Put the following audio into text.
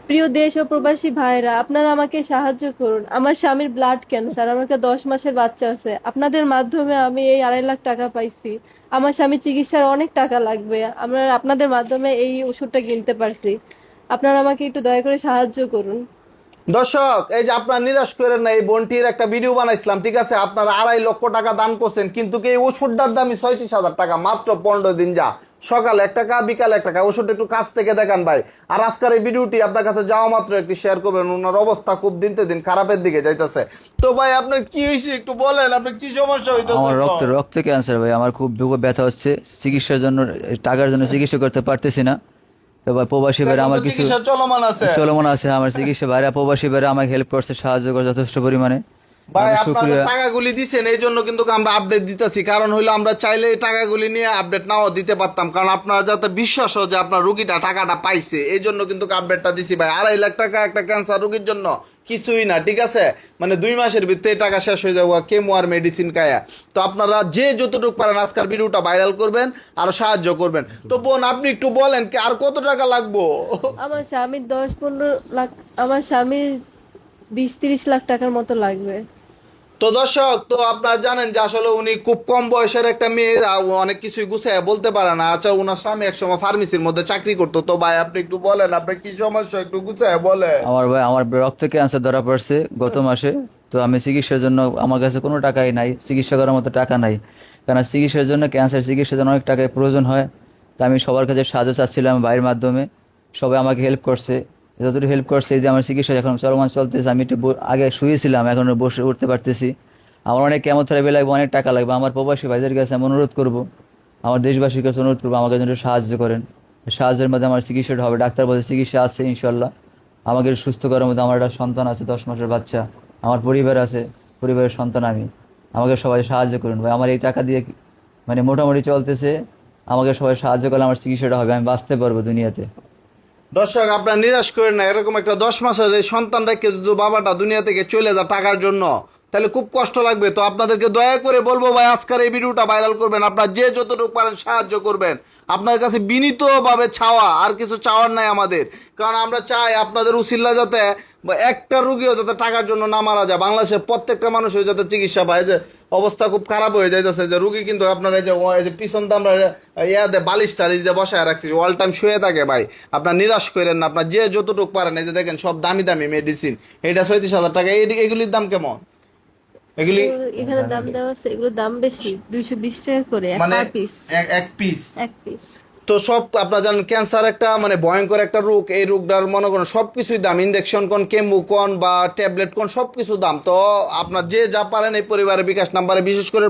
প্রিয় দেশ ও প্রবাসী ভাইরা, আপনারা আমাকে সাহায্য করুন। আমার স্বামীর ব্লাড ক্যান্সার, আমার একটা 10 মাসের বাচ্চা আছে। আপনাদের মাধ্যমে আমি এই 2.5 লাখ টাকা পাইছি। আমার স্বামীর চিকিৎসার অনেক টাকা লাগবে, আমরা আপনাদের মাধ্যমে এই ওষুধটা কিনতে পারছি। আপনারা আমাকে একটু দয়া করে সাহায্য করুন। দর্শক, এই যে আপনার নিরাশ করেন না, এই বোনটির একটা ভিডিও বানাইছিলাম, ঠিক আছে? আপনারা 2.5 লক্ষ টাকা দান করছেন, কিন্তু কি এই ওষুধটার দামই 36,000 টাকা, মাত্র 15 দিন যা। সকালে 1 টাকা, বিকালে 1 টাকা। ওষুধ একটু কাছ থেকে দেখান ভাই। আর আজকের এই ভিডিওটি আপনার কাছে যাওয়া মাত্র একটু শেয়ার করবেন। ওনার অবস্থা খুব দিনতে দিন খারাপের দিকে যাইতেছে। তো ভাই, আপনার কি হয়েছে একটু বলেন, আপনার কি সমস্যা হইতেছে? আমার রক্তে ক্যান্সার ভাই। আমার খুব ব্যথা হচ্ছে, চিকিৎসার জন্য টাকার জন্য চিকিৎসা করতে পারতেছি না। তো ভাই প্রবাসী ভাইরা আমার কিছু চিকিৎসা চলমান আছে। চলমান আছে। আমার চিকিৎসা ভাইরা, প্রবাসী ভাইরা আমাকে হেল্প করছে, সাহায্য করে যথেষ্ট পরিমাণে। ভাই, আমি আপনারা শুক্রিয়া। টাকাগুলি দিছেন, এই জন্য কিন্তু আমরা আপডেট দিতেছি। কারণ হইলো আমরা চাইলে এই টাকাগুলি নিয়ে আপডেট নাও দিতে পারতাম, কারণ আপনারা যাতে বিশ্বাস হয় যে আপনার রুগীটা টাকাটা পাইছে, এই জন্য কিন্তু আপডেটটা দিছি ভাই। 2.5 লাখ টাকা একটা ক্যান্সার রুগীর জন্য কিছুই না, ঠিক আছে? মানে 2 মাসের ভিতরে টাকা শেষ হয়ে যাবে কেমো আর মেডিসিন খায়া। তো আপনারা যে যতটুকু পারেন আজকের ভিডিওটা ভাইরাল করবেন আর সাহায্য করবেন। তো বোন, আপনি একটু বলেন আর কত টাকা লাগবো? আমার স্বামীর 10-15 লাখ, আমার স্বামীর 20-30 লাখ টাকার মতো লাগবে। তো দর্শক, তো আপনারা জানেন যে আসলে উনি খুব কম বয়সের একটা মেয়ে, অনেক কিছুই গুছায় বলতে পারে না। আচ্ছা, ওনার স্বামী একসময় ফার্মেসির মধ্যে চাকরি করতো। তো ভাই, আপনি একটু বলেন আপনার কি সমস্যা, একটু গুছায় বলে। আমার ভাই, আমার রক্তে ক্যান্সার ধরা পড়ছে গত মাসে। তো আমি চিকিৎসার জন্য, আমার কাছে কোনো টাকাই নাই, চিকিৎসা করার মতো টাকা নাই। কারণ চিকিৎসার জন্য, ক্যান্সার চিকিৎসার জন্য অনেক টাকার প্রয়োজন হয়। তো আমি সবার কাছে সাহায্য চাচ্ছিলাম ভাইয়ের মাধ্যমে। সবাই আমাকে হেল্প করছে, যতটুকু হেল্প করছে। এই যে আমার চিকিৎসা এখন চলমান চলতেছে, আমি একটু আগে শুয়েছিলাম, এখন বসে উঠতে পারতেছি। আমার অনেক কেমোথেরাপি লাগবে, অনেক টাকা লাগবে। আমার প্রবাসী ভাইদের কাছে আমি অনুরোধ করবো, আমার দেশবাসীর কাছে অনুরোধ করবো, আমাকে যেন একটু সাহায্য করেন। সাহায্যের মধ্যে আমার চিকিৎসাটা হবে। ডাক্তার বলছে চিকিৎসা আছে ইনশাল্লাহ। আমাকে সুস্থ করার মধ্যে, আমার একটা সন্তান আছে, 10 মাসের বাচ্চা, আমার পরিবার আছে, পরিবারের সন্তান আমি। আমাকে সবাই সাহায্য করুন ভাই। আমার এই টাকা দিয়ে মানে মোটামুটি চলতেছে। আমাকে সবাই সাহায্য করলে আমার চিকিৎসাটা হবে, আমি বাঁচতে পারবো দুনিয়াতে। দর্শক, আপনার নিরাশ করেন না। এরকম একটা 10 মাসের এই সন্তান রেখে যদি বাবাটা দুনিয়া থেকে চলে যায় টাকার জন্য, তাহলে খুব কষ্ট লাগবে। তো আপনাদেরকে দয়া করে বলবো ভাই, আজকের এই ভিডিওটা ভাইরাল করবেন। আপনার যে যতটুকু পারেন সাহায্য করবেন। আপনার কাছে বিনীতভাবে চাওয়া, আর কিছু চাওয়ার নাই আমাদের। কারণ আমরা চাই আপনাদের উসিল্লা যাতে একটা রুগীও যাতে টাকার জন্য না মারা যায়। বাংলাদেশের প্রত্যেকটা মানুষের যাতে চিকিৎসা পায়। যে অবস্থা খুব খারাপ হয়ে যাইতেছে, যে রুগী কিন্তু আপনার এই যে পিছনটা আমরা ইয়াতে বালিশটা এই যে বসায় রাখছি, অল টাইম শুয়ে থাকে ভাই। আপনার নিরাশ করেন না। আপনার যে যতটুকু পারেন, এই যে দেখেন সব দামি দামি মেডিসিন। এটা 37,000 টাকা। এগুলির দাম কেমন? এগুলি এখানে দাম দেওয়া আছে, এগুলোর দাম বেশি, 220 টাকা করে মানে এক পিস। এক পিস। এক পিস। তো সব আপনার জানেন ক্যান্সার একটা মানে ভয়ঙ্কর একটা রোগ। এই রোগটার মনে করেন সবকিছুই দাম, ইনজেকশন কোন, কেমো কোন বা ট্যাবলেট কোন, সবকিছু দাম। তো আপনার যে যা পারেন এই পরিবারের বিকাশ নাম্বারে বিশেষ করে